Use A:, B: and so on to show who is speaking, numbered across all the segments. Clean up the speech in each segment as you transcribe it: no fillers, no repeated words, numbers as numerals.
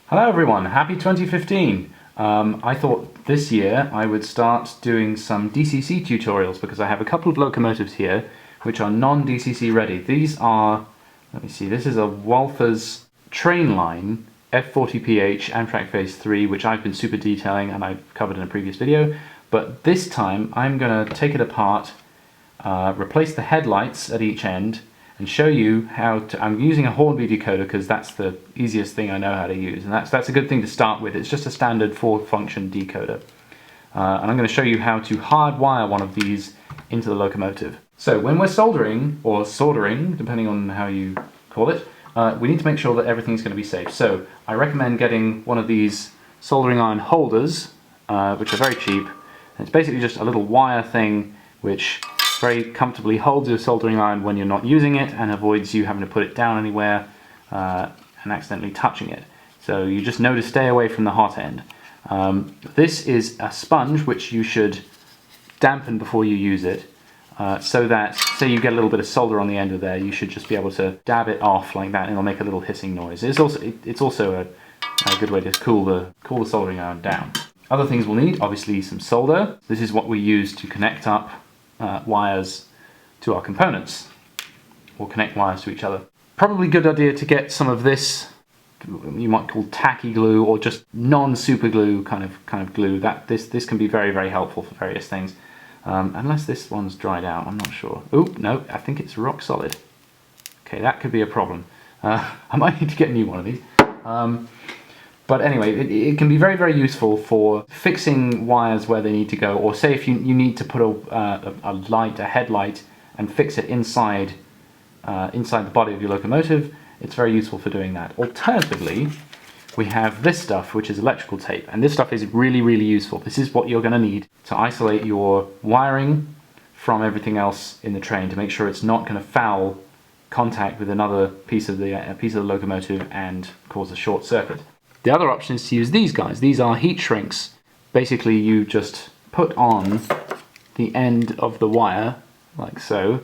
A: Hello everyone, happy 2015! I thought this year I would start doing some DCC tutorials because I have a couple of locomotives here which are non-DCC ready. These are, let me see, this is a Walthers train line F40PH Amtrak Phase 3, which I've been super detailing and I've covered in a previous video, but this time I'm going to take it apart, replace the headlights at each end, and show you how to. I'm using a Hornby decoder because that's the easiest thing I know how to use, and that's a good thing to start with. It's just a standard 4-function decoder. And I'm going to show you how to hardwire one of these into the locomotive. So when we're soldering, or soldering, depending on how you call it, we need to make sure that everything's going to be safe. So I recommend getting one of these soldering iron holders, which are very cheap. And it's basically just a little wire thing which very comfortably holds your soldering iron when you're not using it and avoids you having to put it down anywhere and accidentally touching it. So you just know to stay away from the hot end. This is a sponge which you should dampen before you use it, so that, say you get a little bit of solder on the end of there, you should just be able to dab it off like that and it'll make a little hissing noise. It's also a good way to cool the soldering iron down. Other things we'll need, obviously some solder. This is what we use to connect up wires to our components, or connect wires to each other. Probably a good idea to get some of this, you might call tacky glue, or just non-super glue kind of glue. This can be very helpful for various things. Unless this one's dried out, I'm not sure. Oh no, I think it's rock solid. Okay, that could be a problem. I might need to get a new one of these. But anyway, it can be very useful for fixing wires where they need to go, or say if you need to put a headlight, and fix it inside the body of your locomotive. It's very useful for doing that. Alternatively, we have this stuff, which is electrical tape, and this stuff is really useful. This is what you're going to need to isolate your wiring from everything else in the train, to make sure it's not going to foul contact with another piece of the locomotive and cause a short circuit. The other option is to use these guys. These are heat shrinks. Basically, you just put on the end of the wire, like so,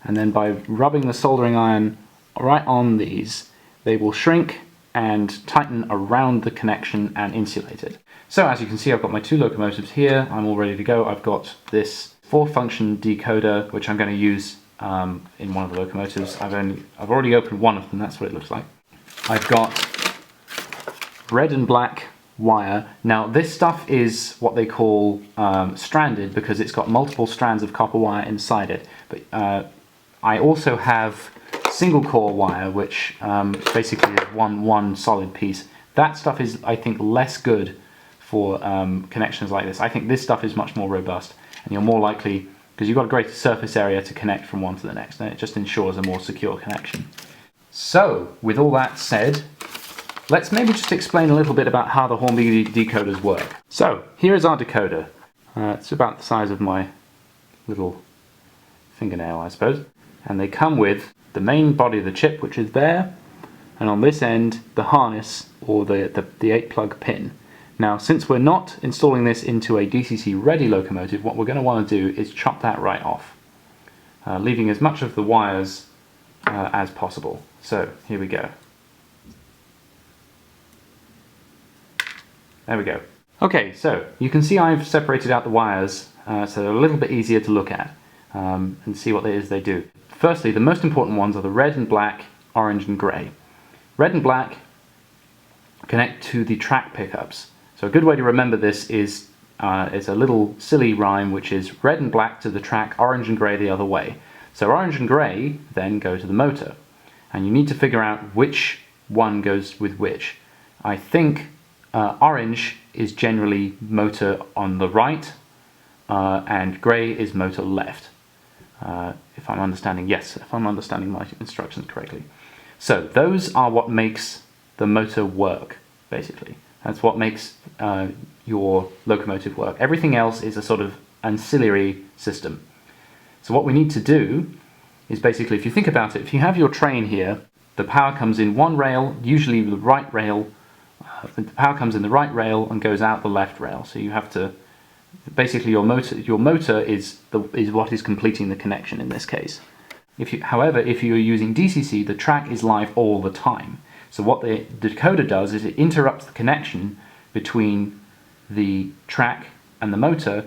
A: and then by rubbing the soldering iron right on these, they will shrink and tighten around the connection and insulate it. So as you can see, I've got my two locomotives here. I'm all ready to go. I've got this 4-function decoder, which I'm going to use in one of the locomotives. I've already opened one of them. That's what it looks like. I've got red and black wire. Now this stuff is what they call stranded, because it's got multiple strands of copper wire inside it. But I also have single core wire, which basically is one solid piece. That stuff is, I think, less good for connections like this. I think this stuff is much more robust, and you're more likely, because you've got a greater surface area, to connect from one to the next, and it just ensures a more secure connection. So with all that said, let's maybe just explain a little bit about how the Hornby decoders work. So here is our decoder. It's about the size of my little fingernail, I suppose. And they come with the main body of the chip, which is there, and on this end the harness, or the 8-plug pin. Now, since we're not installing this into a DCC ready locomotive, what we're going to want to do is chop that right off, leaving as much of the wires as possible. So here we go. There we go. Okay, so you can see I've separated out the wires, so they're a little bit easier to look at and see what it is they do. Firstly, the most important ones are the red and black, orange and grey. Red and black connect to the track pickups. So a good way to remember this is it's a little silly rhyme, which is red and black to the track, orange and grey the other way. So orange and grey then go to the motor, and you need to figure out which one goes with which. I think orange is generally motor on the right, and grey is motor left. If I'm understanding my instructions correctly. So those are what makes the motor work, basically. That's what makes your locomotive work. Everything else is a sort of ancillary system. So what we need to do is basically, if you think about it, if you have your train here, the power comes in one rail, usually the right rail. The power comes in the right rail and goes out the left rail. So you have to, basically your motor is what is completing the connection in this case. However, if you're using DCC, the track is live all the time. So what the decoder does is it interrupts the connection between the track and the motor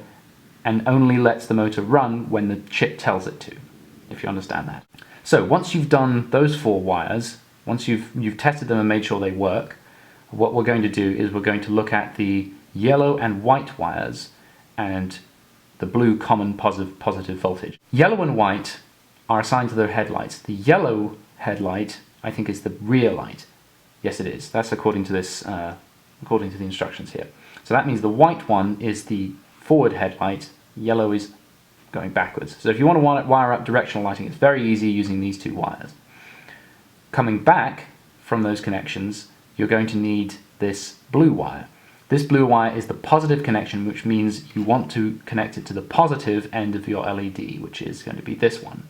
A: and only lets the motor run when the chip tells it to, if you understand that. So once you've done those 4 wires, once you've tested them and made sure they work, what we're going to do is we're going to look at the yellow and white wires and the blue common positive voltage. Yellow and white are assigned to their headlights. The yellow headlight, I think, is the rear light. Yes, it is. That's according to this, according to the instructions here. So that means the white one is the forward headlight, yellow is going backwards. So if you want to wire up directional lighting, it's very easy using these 2 wires. Coming back from those connections, you're going to need this blue wire. This blue wire is the positive connection, which means you want to connect it to the positive end of your LED, which is going to be this one.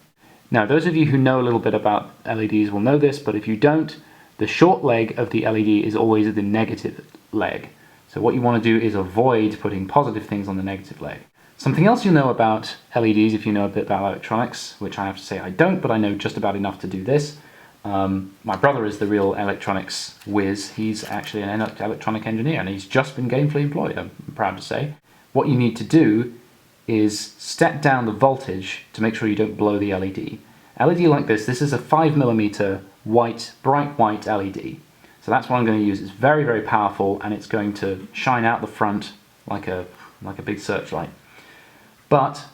A: Now, those of you who know a little bit about LEDs will know this, but if you don't, the short leg of the LED is always the negative leg. So what you want to do is avoid putting positive things on the negative leg. Something else you'll know about LEDs, if you know a bit about electronics, which I have to say I don't, but I know just about enough to do this. My brother is the real electronics whiz. He's actually an electronic engineer and he's just been gainfully employed, I'm proud to say. What you need to do is step down the voltage to make sure you don't blow the LED. LED like this is a 5mm white, bright white LED. So that's what I'm going to use. It's very, very powerful and it's going to shine out the front like a big searchlight. But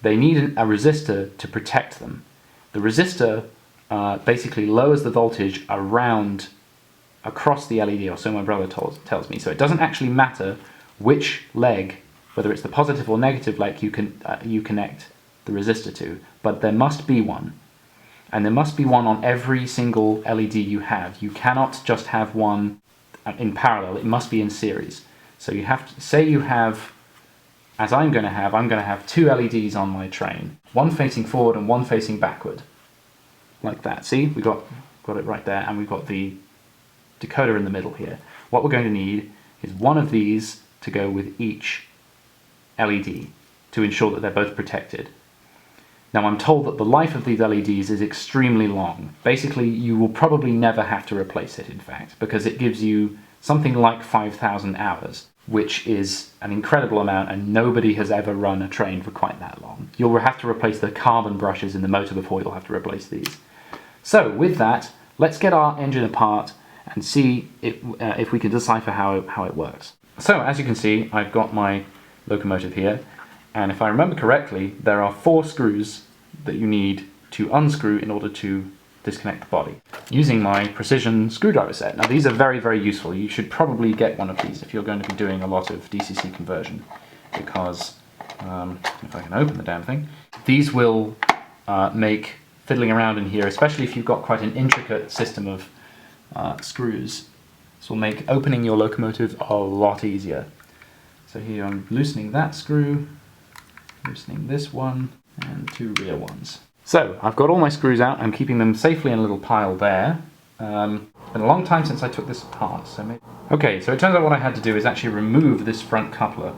A: they need a resistor to protect them. The resistor basically lowers the voltage across the LED, or so my brother tells me. So it doesn't actually matter which leg, whether it's the positive or negative leg you connect the resistor to, but there must be one. And there must be one on every single LED you have. You cannot just have one in parallel, it must be in series. So you have to, say you have, as I'm going to have 2 LEDs on my train, one facing forward and one facing backward. Like that. See, we got it right there, and we've got the decoder in the middle here. What we're going to need is one of these to go with each LED to ensure that they're both protected. Now I'm told that the life of these LEDs is extremely long. Basically, you will probably never have to replace it, in fact, because it gives you something like 5,000 hours, which is an incredible amount, and nobody has ever run a train for quite that long. You'll have to replace the carbon brushes in the motor before you'll have to replace these. So with that, let's get our engine apart and see if we can decipher how it works. So as you can see, I've got my locomotive here, and if I remember correctly, there are 4 screws that you need to unscrew in order to disconnect the body, using my precision screwdriver set. Now these are very, very useful. You should probably get one of these if you're going to be doing a lot of DCC conversion, because if I can open the damn thing, these will make fiddling around in here, especially if you've got quite an intricate system of screws, this will make opening your locomotive a lot easier. So here I'm loosening that screw, loosening this one, and 2 rear ones. So I've got all my screws out, I'm keeping them safely in a little pile there. It's been a long time since I took this apart, so maybe... Okay, so it turns out what I had to do is actually remove this front coupler.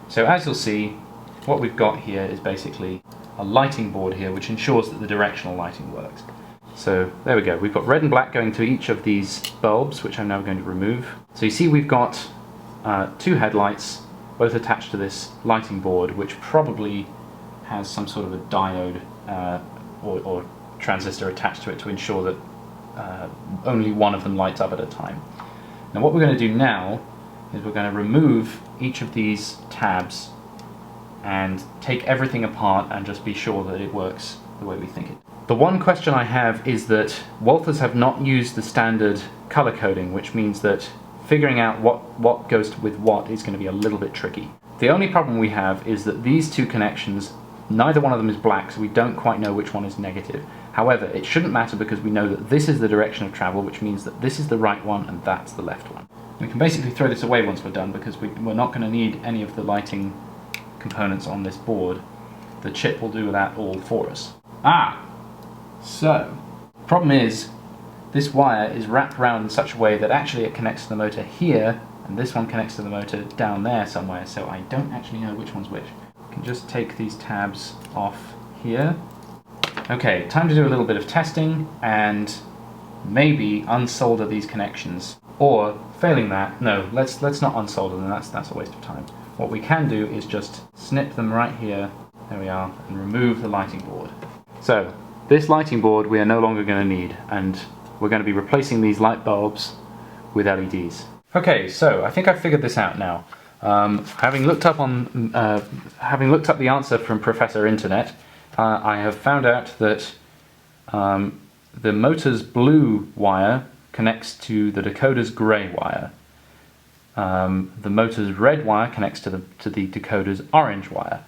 A: So as you'll see, what we've got here is basically a lighting board here, which ensures that the directional lighting works. So there we go, we've got red and black going to each of these bulbs, which I'm now going to remove. So you see we've got 2 headlights, both attached to this lighting board, which probably has some sort of a diode or transistor attached to it to ensure that only one of them lights up at a time. Now what we're going to do now is we're going to remove each of these tabs and take everything apart and just be sure that it works the way we think it. The one question I have is that Walthers have not used the standard color coding, which means that figuring out what goes with what is going to be a little bit tricky. The only problem we have is that these 2 connections, neither one of them is black, so we don't quite know which one is negative. However, it shouldn't matter because we know that this is the direction of travel, which means that this is the right one and that's the left one. We can basically throw this away once we're done because we're not going to need any of the lighting components on this board. The chip will do that all for us. So, problem is, this wire is wrapped around in such a way that actually it connects to the motor here, and this one connects to the motor down there somewhere, so I don't actually know which one's which. I can just take these tabs off here. Okay, time to do a little bit of testing, and maybe unsolder these connections, or failing that, no, let's not unsolder them, that's a waste of time. What we can do is just snip them right here, there we are, and remove the lighting board. So this lighting board we are no longer going to need, and we're going to be replacing these light bulbs with LEDs. Okay, so I think I've figured this out now. Having looked up the answer from Professor Internet, I have found out that the motor's blue wire connects to the decoder's grey wire. The motor's red wire connects to the decoder's orange wire.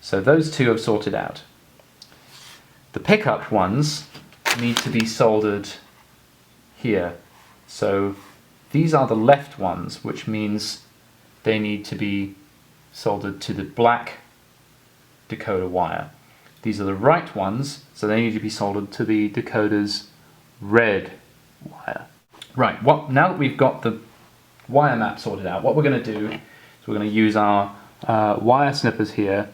A: So those two have sorted out. The pickup ones need to be soldered here. So these are the left ones, which means they need to be soldered to the black decoder wire. These are the right ones, so they need to be soldered to the decoder's red wire. Right, now that we've got the wire map sorted out, what we're going to do is we're going to use our wire snippers here.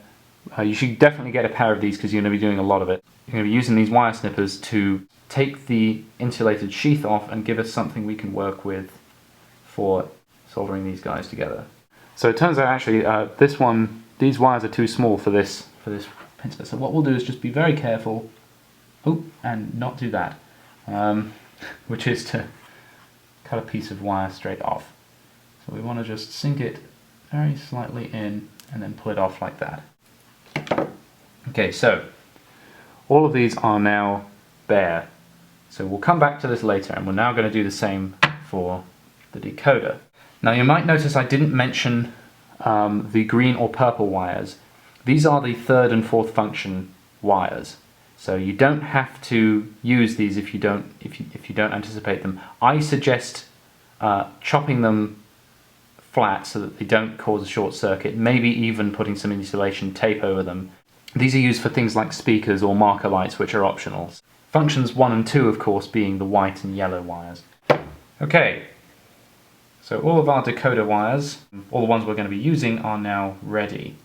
A: You should definitely get a pair of these because you're going to be doing a lot of it. You're going to be using these wire snippers to take the insulated sheath off and give us something we can work with for soldering these guys together. So it turns out actually these wires are too small for this pincer. So what we'll do is just be very careful, and not do that, which is to cut a piece of wire straight off. So we want to just sink it very slightly in and then pull it off like that. Okay, so all of these are now bare. So we'll come back to this later, and we're now going to do the same for the decoder. Now you might notice I didn't mention the green or purple wires. These are the third and fourth function wires. So you don't have to use these if you don't anticipate them. I suggest chopping them flat so that they don't cause a short circuit, maybe even putting some insulation tape over them. These are used for things like speakers or marker lights, which are optional. Functions 1 and 2, of course, being the white and yellow wires. Okay, so all of our decoder wires, all the ones we're going to be using, are now ready.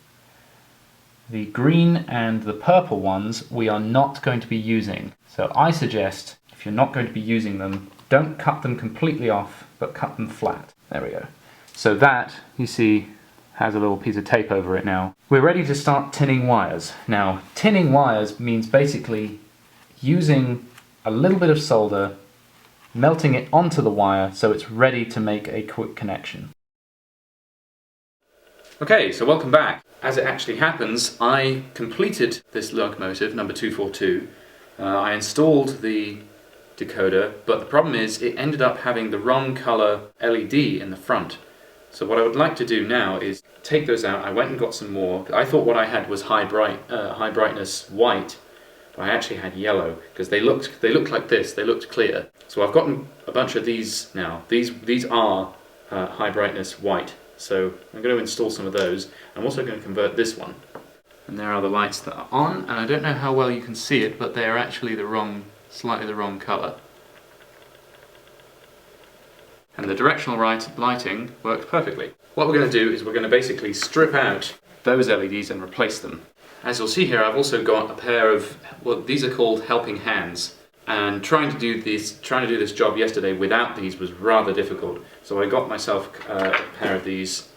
A: The green and the purple ones we are not going to be using. So I suggest, if you're not going to be using them, don't cut them completely off, but cut them flat. There we go. So that, you see, has a little piece of tape over it now. We're ready to start tinning wires. Now, tinning wires means basically using a little bit of solder, melting it onto the wire so it's ready to make a quick connection. Okay, so welcome back. As it actually happens, I completed this locomotive, number 242. I installed the decoder, but the problem is it ended up having the wrong color LED in the front. So what I would like to do now is take those out. I went and got some more. I thought what I had was high brightness white, but I actually had yellow because they looked like this. They looked clear. So I've gotten a bunch of these now. These are high brightness white. So I'm going to install some of those. I'm also going to convert this one. And there are the lights that are on, and I don't know how well you can see it, but they are actually slightly the wrong colour. And the directional lighting worked perfectly. What we're going to do is we're going to basically strip out those LEDs and replace them. As you'll see here, I've also got a pair of, well, these are called helping hands. And trying to do this job yesterday without these was rather difficult. So I got myself a pair of these.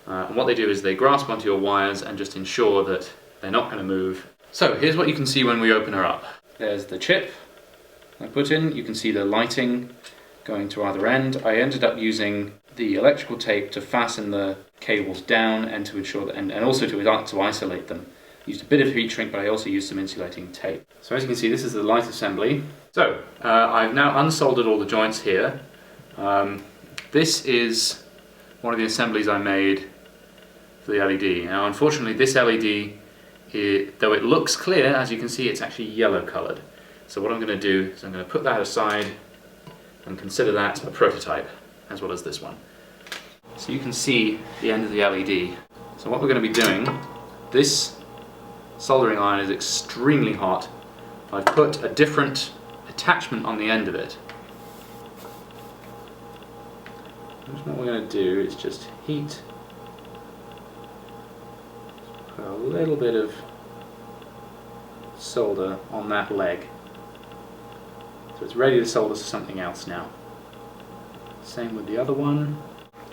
A: And what they do is they grasp onto your wires and just ensure that they're not going to move. So here's what you can see when we open her up. There's the chip I put in. You can see the lighting going to either end. I ended up using the electrical tape to fasten the cables down and to ensure that, and also to isolate them. Used a bit of heat shrink, but I also used some insulating tape. So as you can see, this is the light assembly. So I've now unsoldered all the joints here. This is one of the assemblies I made for the LED. Now unfortunately this LED, though it looks clear, as you can see, it's actually yellow coloured. So what I'm going to do is I'm going to put that aside and consider that a prototype, as well as this one. So you can see the end of the LED. So what we're going to be doing, this soldering iron is extremely hot. I've put a different attachment on the end of it. And what we're going to do is just heat, put a little bit of solder on that leg So it's ready to solder to something else now. Same with the other one.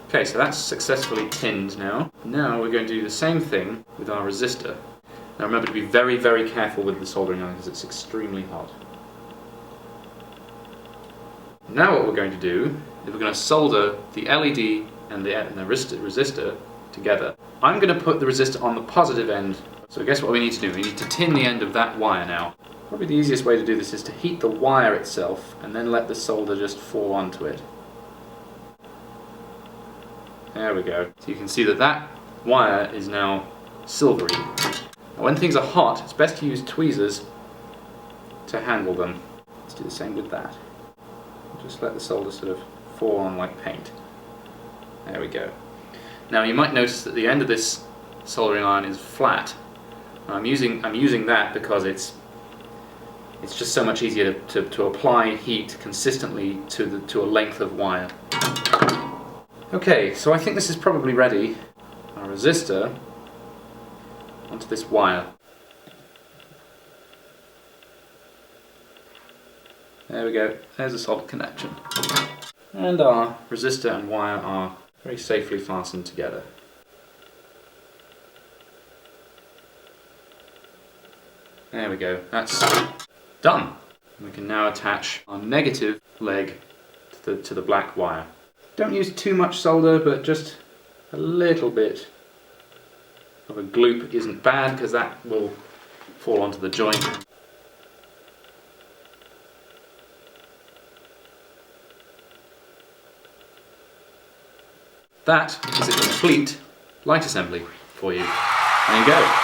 A: Okay, so that's successfully tinned now. Now we're going to do the same thing with our resistor. Now remember to be very, very careful with the soldering iron because it's extremely hot. Now what we're going to do is we're going to solder the LED and the resistor together. I'm going to put the resistor on the positive end. So guess what we need to do? We need to tin the end of that wire now. Probably the easiest way to do this is to heat the wire itself and then let the solder just fall onto it. There we go. So you can see that that wire is now silvery. Now when things are hot, it's best to use tweezers to handle them. Let's do the same with that. Just let the solder sort of fall on like paint. There we go. Now you might notice that the end of this soldering iron is flat. I'm using that because it's just so much easier to apply heat consistently to a length of wire. Okay, so I think this is probably ready. Our resistor onto this wire. There we go, there's a solid connection. And our resistor and wire are very safely fastened together. There we go, that's done. We can now attach our negative leg to the black wire. Don't use too much solder, but just a little bit of a gloop isn't bad because that will fall onto the joint. That is a complete light assembly for you. There you go.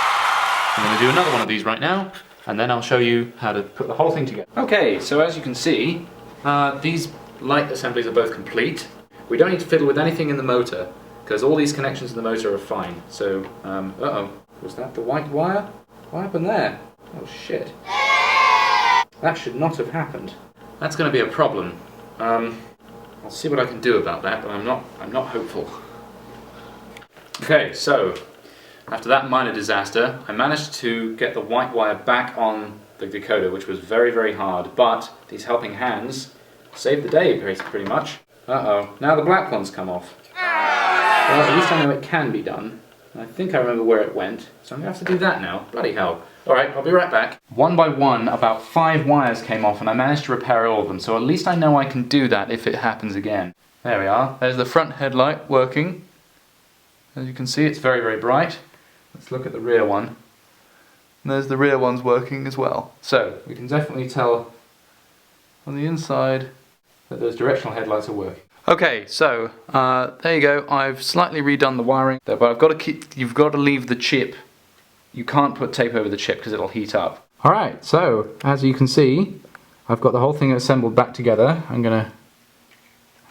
A: I'm going to do another one of these right now, and then I'll show you how to put the whole thing together. Okay, so as you can see, these light assemblies are both complete. We don't need to fiddle with anything in the motor, because all these connections in the motor are fine. So, uh-oh, was that the white wire? What happened there? Oh shit. That should not have happened. That's going to be a problem. I'll see what I can do about that, but I'm not hopeful. Okay, so after that minor disaster, I managed to get the white wire back on the decoder, which was very, very hard, but these helping hands saved the day pretty much. Uh-oh, now the black one's come off. Well, at least I know it can be done. I think I remember where it went, so I'm going to have to do that now. Bloody hell. Alright, I'll be right back. One by one, about 5 wires came off and I managed to repair all of them, so at least I know I can do that if it happens again. There we are. There's the front headlight working. As you can see, it's very, very bright. Let's look at the rear one. And there's the rear ones working as well. So, we can definitely tell on the inside that those directional headlights are working. Okay, so there you go. I've slightly redone the wiring, but you've got to leave the chip. You can't put tape over the chip because it'll heat up. Alright, so as you can see, I've got the whole thing assembled back together. I'm going to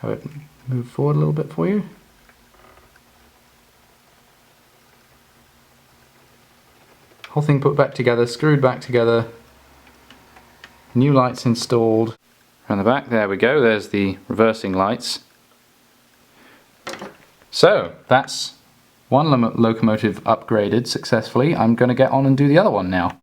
A: have it move forward a little bit for you. Whole thing put back together, screwed back together. New lights installed. Around the back, there we go, there's the reversing lights. So, that's one locomotive upgraded successfully. I'm going to get on and do the other one now.